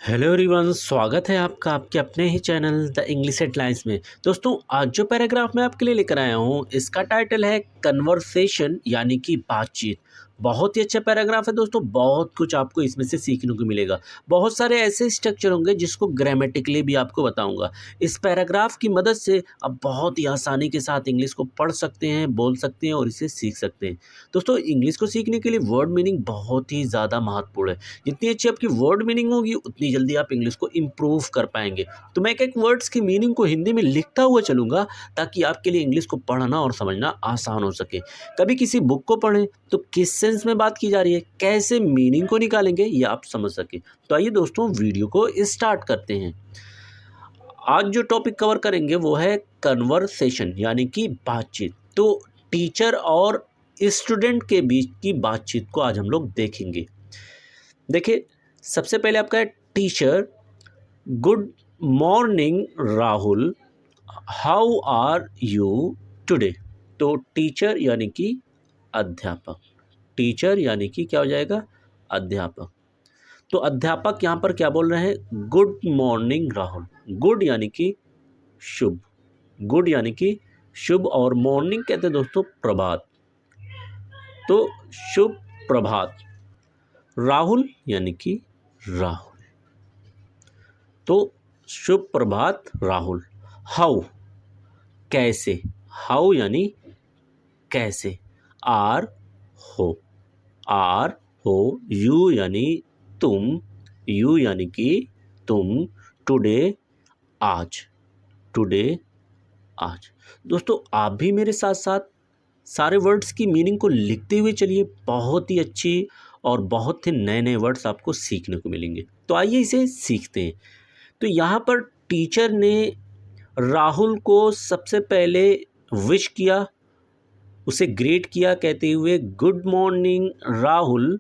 Hello everyone, स्वागत है आपका आपके अपने ही चैनल द इंग्लिश हेडलाइंस में। दोस्तों, आज जो पैराग्राफ मैं आपके लिए लेकर आया हूँ इसका टाइटल है कन्वर्सेशन यानी कि बातचीत। बहुत ही अच्छा पैराग्राफ है दोस्तों, बहुत कुछ आपको इसमें से सीखने को मिलेगा। बहुत सारे ऐसे स्ट्रक्चर होंगे जिसको ग्रामेटिकली भी आपको बताऊंगा। इस पैराग्राफ की मदद से आप बहुत ही आसानी के साथ इंग्लिश को पढ़ सकते हैं, बोल सकते हैं और इसे सीख सकते हैं। दोस्तों, इंग्लिश को सीखने के लिए वर्ड मीनिंग बहुत ही ज़्यादा महत्वपूर्ण है। जितनी अच्छी आपकी वर्ड मीनिंग होगी उतनी जल्दी आप इंग्लिश को इम्प्रूव कर पाएंगे। तो मैं एक वर्ड्स की मीनिंग को हिंदी में लिखता हुआ चलूँगा ताकि आपके लिए इंग्लिश को पढ़ना और समझना आसान हो सके। कभी किसी बुक को पढ़ें तो किस सेंस में बात की जा रही है, कैसे मीनिंग को निकालेंगे ये आप समझ सकें। तो आइए दोस्तों, वीडियो को स्टार्ट करते हैं। आज जो टॉपिक कवर करेंगे वो है कन्वर्सेशन यानी कि बातचीत। तो टीचर और स्टूडेंट के बीच की बातचीत को आज हम लोग देखेंगे। देखिए, सबसे पहले आपका है teacher, good morning Rahul, how are you today. तो टीचर यानी कि अध्यापक, टीचर यानी कि क्या हो जाएगा, अध्यापक। तो अध्यापक यहाँ पर क्या बोल रहे हैं, गुड मॉर्निंग राहुल। गुड यानी कि शुभ, गुड यानी कि शुभ और मॉर्निंग कहते हैं दोस्तों प्रभात। तो शुभ प्रभात। राहुल यानी कि राहुल, तो शुभ प्रभात राहुल। हाउ कैसे, हाउ यानी कैसे। आर हो, यू यानी तुम, यू यानी कि तुम। टुडे आज, टुडे आज। दोस्तों, आप भी मेरे साथ साथ सारे वर्ड्स की मीनिंग को लिखते हुए चलिए, बहुत ही अच्छी और बहुत ही नए नए वर्ड्स आपको सीखने को मिलेंगे। तो आइए इसे सीखते हैं। तो यहाँ पर टीचर ने राहुल को सबसे पहले विश किया, उसे ग्रेट किया कहते हुए good morning Rahul,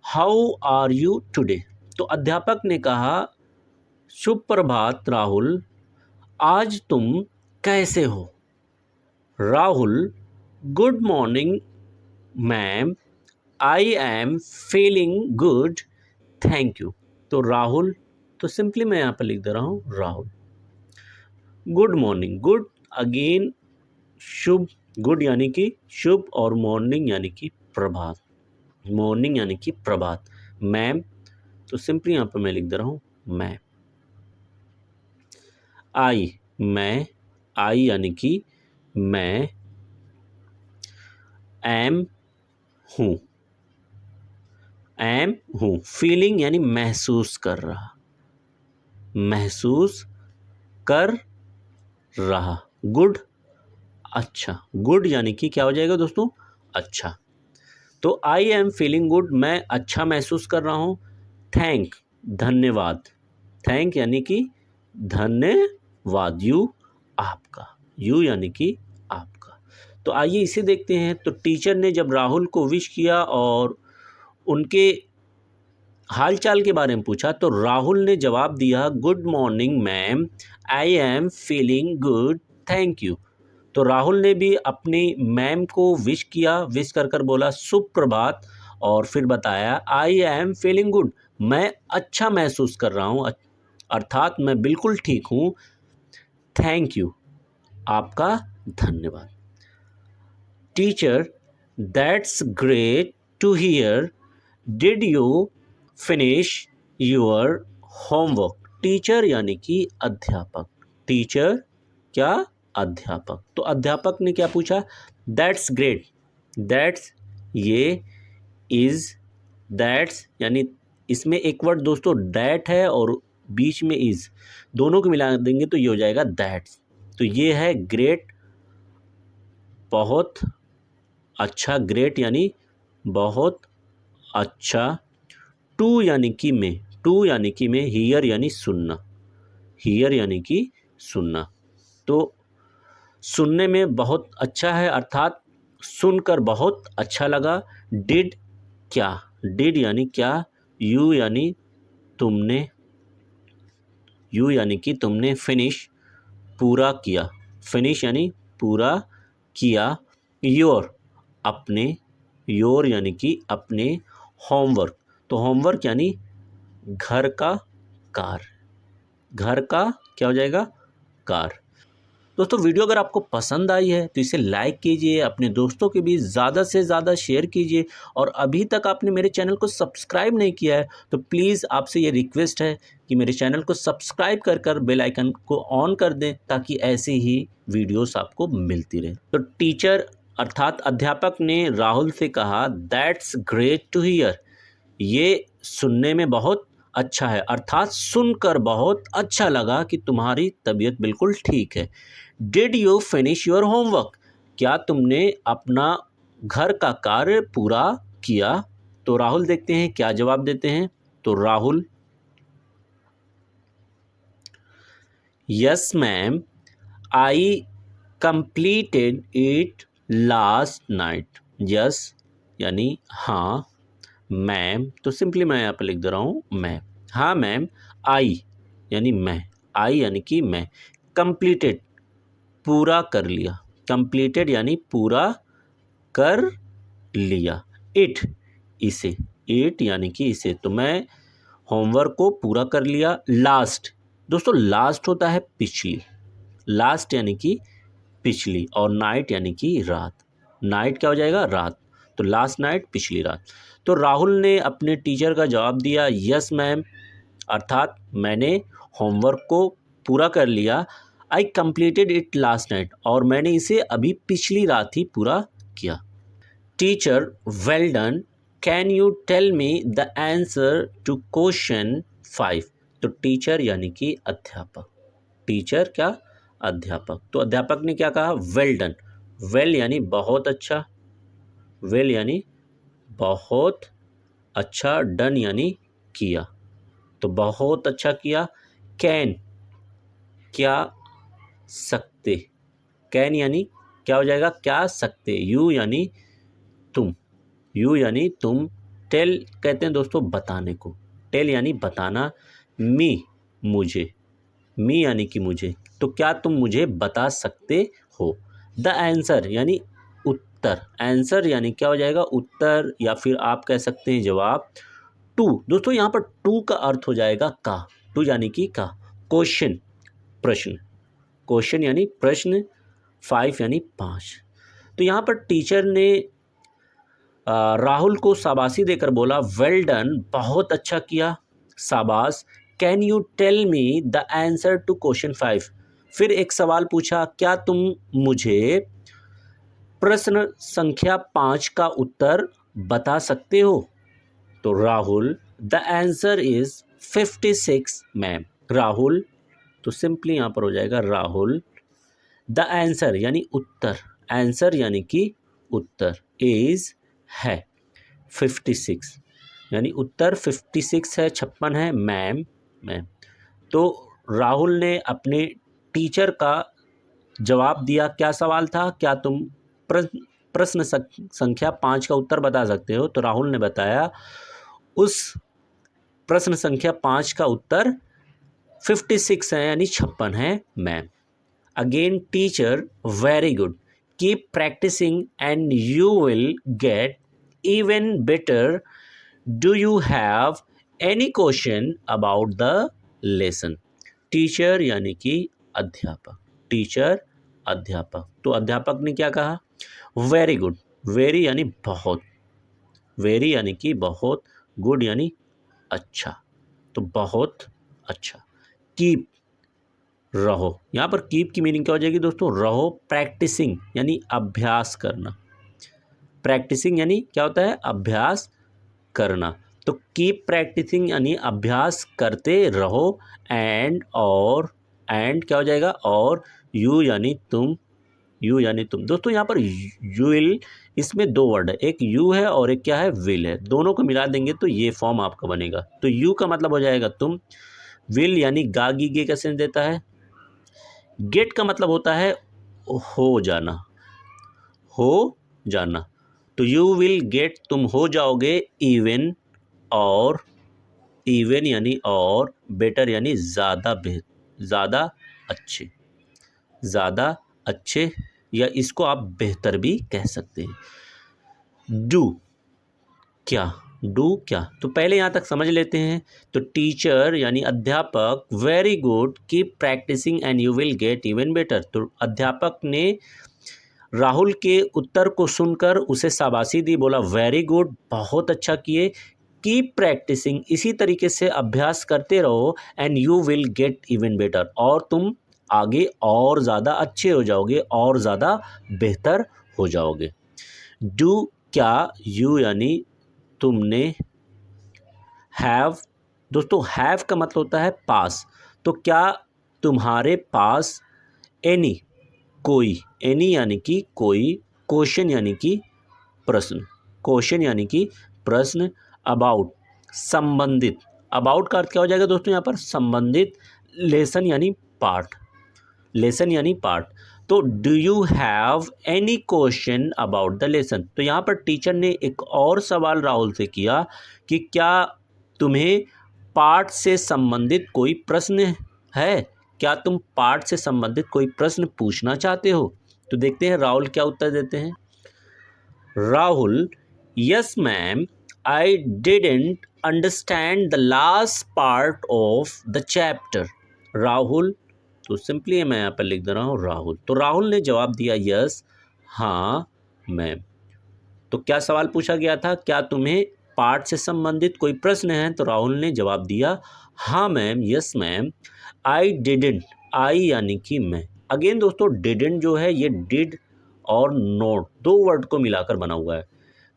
how are you today. तो अध्यापक ने कहा शुभ प्रभात राहुल, आज तुम कैसे हो। Rahul, good morning ma'am, I am feeling good, thank you. तो राहुल, तो सिंपली मैं यहाँ पर लिख दे रहा हूँ Rahul. Good morning, good again शुभ, गुड यानी कि शुभ और मॉर्निंग यानी कि प्रभात, मॉर्निंग यानी कि प्रभात। मैम, तो सिंपली यहाँ पर मैं लिख दे रहा हूँ मैम। आई, मैं, आई यानी कि मैं। एम, हूँ, एम हूँ। फीलिंग यानी महसूस कर रहा, महसूस कर रहा। गुड अच्छा, गुड यानी कि क्या हो जाएगा दोस्तों, अच्छा। तो आई एम फीलिंग गुड, मैं अच्छा महसूस कर रहा हूँ। थैंक, धन्यवाद। थैंक यानी कि धन्यवाद। यू, आपका, यू यानी कि आपका। तो आइए इसे देखते हैं। तो टीचर ने जब राहुल को विश किया और उनके हालचाल के बारे में पूछा तो राहुल ने जवाब दिया good morning ma'am, I am feeling good, thank you. तो राहुल ने भी अपनी मैम को विश किया, विश कर कर बोला शुभ प्रभात और फिर बताया आई एम फीलिंग गुड, मैं अच्छा महसूस कर रहा हूँ, अर्थात मैं बिल्कुल ठीक हूँ। थैंक यू, आपका धन्यवाद। Teacher, that's great to hear, did you finish your homework. Teacher यानी कि अध्यापक, टीचर क्या, अध्यापक। तो अध्यापक ने क्या पूछा, दैट्स ग्रेट, दैट्स ये, इज, दैट्स यानी इसमें एक वर्ड दोस्तों दैट है और बीच में इज, दोनों को मिला देंगे तो ये हो जाएगा दैट्स। तो ये है ग्रेट, बहुत अच्छा, ग्रेट यानी बहुत अच्छा। टू यानी कि में, टू यानी कि में। हियर यानी सुनना, हियर यानी कि सुनना। तो सुनने में बहुत अच्छा है, अर्थात सुनकर बहुत अच्छा लगा। डिड क्या, डिड यानी क्या। यू यानी तुमने, यू यानी कि तुमने। फिनिश पूरा किया, फिनिश यानी पूरा किया। योर अपने, योर यानी कि अपने। होमवर्क, तो होमवर्क यानी घर का कार। घर का क्या हो जाएगा? कार। दोस्तों वीडियो अगर आपको पसंद आई है तो इसे लाइक कीजिए, अपने दोस्तों के बीच ज़्यादा से ज़्यादा शेयर कीजिए, और अभी तक आपने मेरे चैनल को सब्सक्राइब नहीं किया है तो प्लीज़ आपसे ये रिक्वेस्ट है कि मेरे चैनल को सब्सक्राइब कर बेल आइकन को ऑन कर दें ताकि ऐसे ही वीडियोस आपको मिलती रहे। तो टीचर अर्थात अध्यापक ने राहुल से कहा, दैट्स ग्रेट टू हियर। ये सुनने में बहुत अच्छा है, अर्थात सुनकर बहुत अच्छा लगा कि तुम्हारी तबीयत बिल्कुल ठीक है। Did you finish your homework? क्या तुमने अपना घर का कार्य पूरा किया? तो राहुल देखते हैं क्या जवाब देते हैं। तो Rahul, yes ma'am, I completed it last night. Yes यानी हाँ, मैम तो सिंपली मैं यहाँ पे लिख दे रहा हूँ मैं। हाँ मैम, आई यानी मैं, आई यानी कि मैं, कंप्लीटेड पूरा कर लिया, कंप्लीटेड यानी पूरा कर लिया, इट इसे, इट यानी कि इसे, तो मैं होमवर्क को पूरा कर लिया। लास्ट, दोस्तों लास्ट होता है पिछली, लास्ट यानी कि पिछली, और नाइट यानी कि रात, नाइट क्या हो जाएगा? रात, तो लास्ट नाइट पिछली रात। तो राहुल ने अपने टीचर का जवाब दिया, यस मैम, अर्थात मैंने होमवर्क को पूरा कर लिया। I completed it last night, और मैंने इसे अभी पिछली रात ही पूरा किया। Teacher, well done, can you tell me the answer to question 5। तो टीचर यानी कि अध्यापक, टीचर क्या? अध्यापक। तो अध्यापक ने क्या कहा? Well done. वेल यानी बहुत अच्छा, वेल यानी बहुत अच्छा, डन यानी किया, तो बहुत अच्छा किया। कैन क्या सकते, कैन यानी क्या हो जाएगा? क्या सकते। यू यानी तुम, यू यानी तुम। टेल कहते हैं दोस्तों बताने को, टेल यानी बताना। मी मुझे, मी यानी कि मुझे, तो क्या तुम मुझे बता सकते हो। द आंसर यानी उत्तर, आंसर यानी क्या हो जाएगा? उत्तर, या फिर आप कह सकते हैं जवाब। टू, दोस्तों यहाँ पर टू का अर्थ हो जाएगा का, टू यानी कि का। क्वेश्चन प्रश्न, क्वेश्चन यानी प्रश्न। 5 यानी 5। तो यहाँ पर टीचर ने राहुल को शाबाशी देकर बोला, वेल डन, बहुत अच्छा किया, शाबाश। Can you tell me the answer to question 5। फिर एक सवाल पूछा, क्या तुम मुझे प्रश्न संख्या 5 का उत्तर बता सकते हो। तो Rahul, the answer is 56 ma'am. Rahul, तो सिंपली यहाँ पर हो जाएगा राहुल। द आंसर यानी उत्तर, आंसर यानी कि उत्तर, इज है 56 यानी उत्तर 56 है, 56 है मैम, मैम। तो राहुल ने अपने टीचर का जवाब दिया। क्या सवाल था? क्या तुम प्रश्न संख्या 5 का उत्तर बता सकते हो। तो राहुल ने बताया उस प्रश्न संख्या 5 का उत्तर 56 है यानी 56 है ma'am. Again teacher, very good, keep practising and you will get even better. Do you have any question about the lesson. Teacher यानी कि अध्यापक, टीचर अध्यापक। तो अध्यापक ने क्या कहा? वेरी गुड, वेरी यानी बहुत, वेरी यानी कि बहुत, गुड यानी अच्छा, तो बहुत अच्छा। कीप रहो, यहाँ पर कीप की मीनिंग क्या हो जाएगी दोस्तों? रहो। प्रैक्टिसिंग यानी अभ्यास करना, प्रैक्टिसिंग यानी क्या होता है? अभ्यास करना। तो कीप प्रैक्टिसिंग यानी अभ्यास करते रहो। एंड, और, एंड क्या हो जाएगा? और, यू यानी तुम, यू यानी तुम। दोस्तों यहाँ पर यू विल, इसमें दो वर्ड है, एक यू है और एक क्या है? विल है। दोनों को मिला देंगे तो ये फॉर्म आपका बनेगा। तो यू का मतलब हो जाएगा तुम, विल यानी गा गी गे का सेंस देता है, गेट का मतलब होता है हो जाना, हो जाना। तो यू विल गेट, तुम हो जाओगे इवन, और, इवन यानी और, बेटर यानी ज़्यादा, ज़्यादा अच्छे, ज़्यादा अच्छे, या इसको आप बेहतर भी कह सकते हैं। डू क्या, डू क्या, तो पहले यहाँ तक समझ लेते हैं। तो टीचर यानी अध्यापक, very good, keep practising and you will get even better. तो अध्यापक ने राहुल के उत्तर को सुनकर उसे शाबाशी दी, बोला वेरी गुड, बहुत अच्छा किए, कीप प्रैक्टिसिंग, इसी तरीके से अभ्यास करते रहो, and you will get even better, और तुम आगे और ज़्यादा अच्छे हो जाओगे, और ज़्यादा बेहतर हो जाओगे। डू क्या, यू यानी तुमने, हैव, दोस्तों हैव का मतलब होता है पास, तो क्या तुम्हारे पास, एनी, कोई, एनी यानी कि कोई, क्वेश्चन यानी कि प्रश्न, क्वेश्चन यानी कि प्रश्न, अबाउट, संबंधित, अबाउट का अर्थ क्या हो जाएगा दोस्तों यहाँ पर, संबंधित, लेसन यानी पाठ, लेसन यानी पाठ। तो do you have any question about the lesson, तो यहाँ पर टीचर ने एक और सवाल राहुल से किया कि क्या तुम्हें पाठ से संबंधित कोई प्रश्न है, क्या तुम पाठ से संबंधित कोई प्रश्न पूछना चाहते हो। तो देखते हैं राहुल क्या उत्तर देते हैं। Rahul, yes ma'am, I didn't understand the last part of the chapter. Rahul, तो सिंपली मैं यहाँ पर लिख दे रहा हूँ राहुल, तो राहुल ने जवाब दिया यस, हाँ मैम। तो क्या सवाल पूछा गया था, क्या तुम्हें पाठ से संबंधित कोई प्रश्न है, तो राहुल ने जवाब दिया हाँ ma'am, yes ma'am, I didn't, I यानी कि मैं, अगेन दोस्तों डिडंट जो है ये डिड और नोट दो वर्ड को मिलाकर बना हुआ है,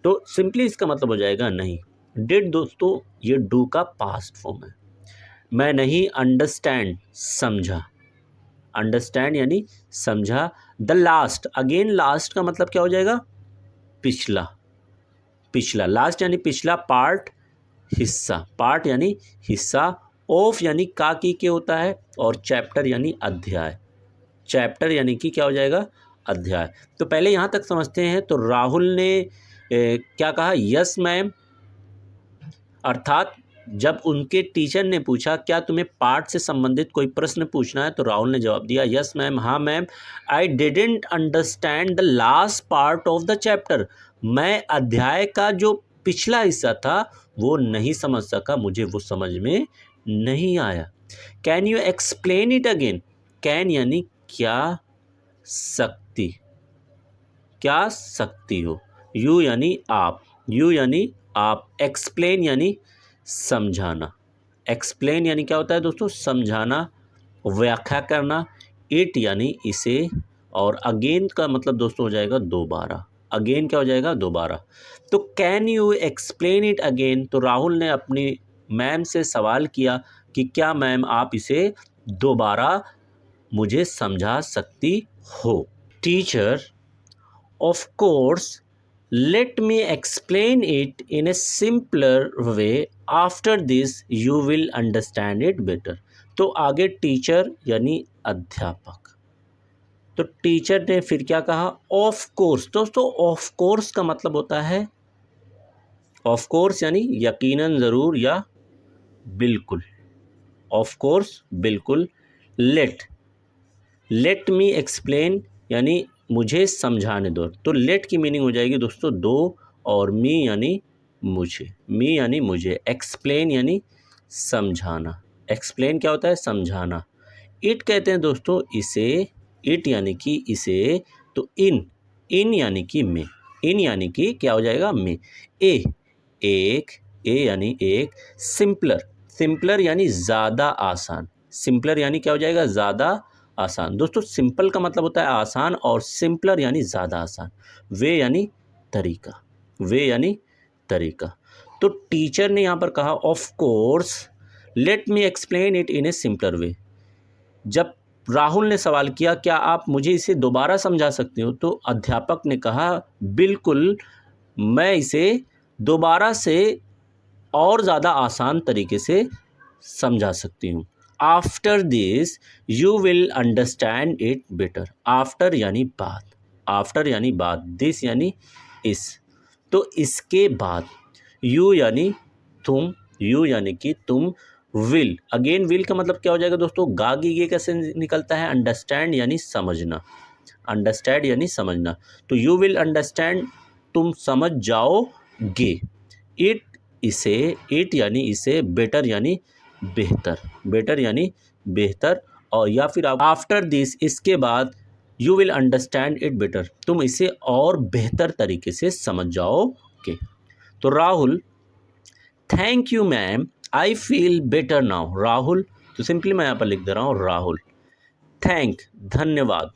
तो सिंपली इसका मतलब हो जाएगा नहीं। डिड दोस्तों ये डू का पास्ट फॉर्म है। मैं नहीं, अंडरस्टैंड, समझा, अंडरस्टैंड यानी समझा। द लास्ट, अगेन लास्ट का मतलब क्या हो जाएगा, पिछला, पिछला, लास्ट यानी पिछला, पार्ट हिस्सा, पार्ट यानी हिस्सा, ऑफ यानी का की के होता है, और चैप्टर यानी अध्याय, चैप्टर यानी कि क्या हो जाएगा, अध्याय। तो पहले यहाँ तक समझते हैं। तो राहुल ने क्या कहा, यस मैम, अर्थात जब उनके टीचर ने पूछा क्या तुम्हें पाठ से संबंधित कोई प्रश्न पूछना है, तो राहुल ने जवाब दिया यस मैम, हाँ ma'am, I didn't understand the last part of the chapter, मैं अध्याय का जो पिछला हिस्सा था वो नहीं समझ सका, मुझे वो समझ में नहीं आया। Can you explain it again, can यानी क्या सकती, क्या सकती हो, यू यानी आप, यू यानी आप, एक्सप्लेन यानी समझाना, एक्सप्लेन यानी क्या होता है दोस्तों, समझाना, व्याख्या करना, इट यानी इसे, और अगेन का मतलब दोस्तों हो जाएगा दोबारा, अगेन क्या हो जाएगा, दोबारा। तो can you explain it again, तो राहुल ने अपनी मैम से सवाल किया कि क्या मैम आप इसे दोबारा मुझे समझा सकती हो। Teacher, of course, let me explain it in a simpler way, after this you will understand it better। तो आगे टीचर यानी अध्यापक, तो टीचर ने फिर क्या कहा, ऑफ कोर्स, दोस्तों ऑफ कोर्स का मतलब होता है, ऑफ कोर्स यानी यकीनन, ज़रूर या बिल्कुल, ऑफ कोर्स बिल्कुल। लेट मी एक्सप्लेन यानी मुझे समझाने दो, तो लेट की मीनिंग हो जाएगी दोस्तों दो, और मी यानी मुझे, मी यानी मुझे, एक्सप्लेन यानी समझाना, एक्सप्लेन क्या होता है, समझाना। इट कहते हैं दोस्तों इसे, इट यानी कि इसे, तो इन यानी कि मैं, इन यानी कि क्या हो जाएगा, मैं। एक, ए यानी एक, सिंपलर, सिंपलर यानी ज़्यादा आसान, सिंपलर यानी क्या हो जाएगा, ज़्यादा आसान। दोस्तों सिंपल का मतलब होता है आसान, और सिंपलर यानी ज़्यादा आसान। वे यानी तरीका, वे यानी तरीका। तो टीचर ने यहाँ पर कहा of course let me explain it in A simpler way. जब राहुल ने सवाल किया क्या आप मुझे इसे दोबारा समझा सकते हो, तो अध्यापक ने कहा बिल्कुल, मैं इसे दोबारा से और ज़्यादा आसान तरीके से समझा सकती हूँ। After this you will understand it better, after यानी बाद, आफ्टर यानी बाद, दिस यानी इस, तो इसके बाद, यू यानी तुम, यू यानी कि तुम, विल, अगेन विल का मतलब क्या हो जाएगा दोस्तों, गागी ये कैसे निकलता है, अंडरस्टैंड यानी समझना, अंडरस्टैंड यानी समझना, तो यू विल अंडरस्टैंड तुम समझ जाओगे, इट इसे, इट यानी इसे, बेटर यानी बेहतर, बेटर यानी बेहतर, और या फिर आप आफ्टर दिस, इसके बाद, you will understand it better, तुम इसे और बेहतर तरीके से समझ जाओगे। तो Rahul, thank you ma'am, I feel better now. Rahul, तो सिंपली मैं यहाँ पर लिख दे रहा हूँ राहुल। थैंक, धन्यवाद,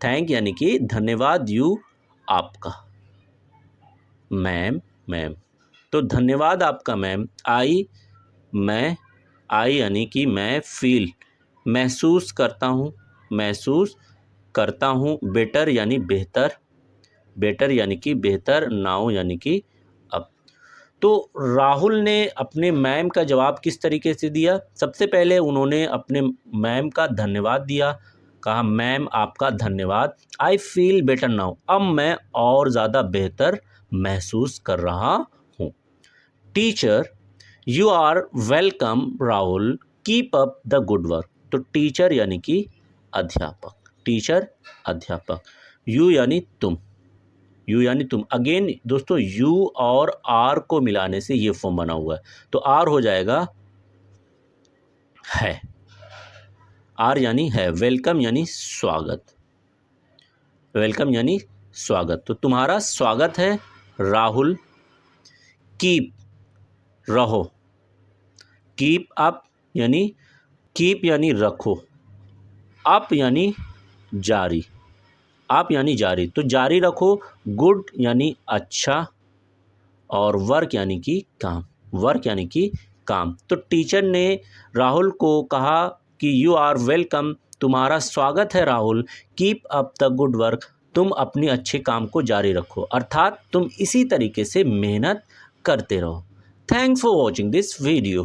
थैंक यानी कि धन्यवाद, यू आपका, मैम, मैम, तो धन्यवाद आपका मैम। आई, मैं, आई यानी कि मैं, फील महसूस करता हूँ, महसूस करता हूँ, बेटर यानी बेहतर, बेटर यानी कि बेहतर, नाउ यानी कि अब। तो राहुल ने अपने मैम का जवाब किस तरीके से दिया? सबसे पहले उन्होंने अपने मैम का धन्यवाद दिया, कहा मैम आपका धन्यवाद। आई फील बेटर नाउ, अब मैं और ज़्यादा बेहतर महसूस कर रहा हूँ। Teacher, you are welcome Rahul, keep up the good work. तो टीचर यानी कि अध्यापक, टीचर अध्यापक, यू यानी तुम, यू यानी तुम। अगेन दोस्तों, यू और आर को मिलाने से ये फॉर्म बना हुआ है, तो आर हो जाएगा है, आर यानी है, वेलकम यानी स्वागत, वेलकम यानी स्वागत, तो तुम्हारा स्वागत है राहुल। कीप, रहो, कीप अप यानी रखो, अप यानी जारी, आप यानी जारी, तो जारी रखो। गुड यानी अच्छा, और वर्क यानी कि काम, वर्क यानी कि काम। तो टीचर ने राहुल को कहा कि यू आर वेलकम, तुम्हारा स्वागत है Rahul, keep up the good work, तुम अपने अच्छे काम को जारी रखो, अर्थात तुम इसी तरीके से मेहनत करते रहो। Thanks for watching this video.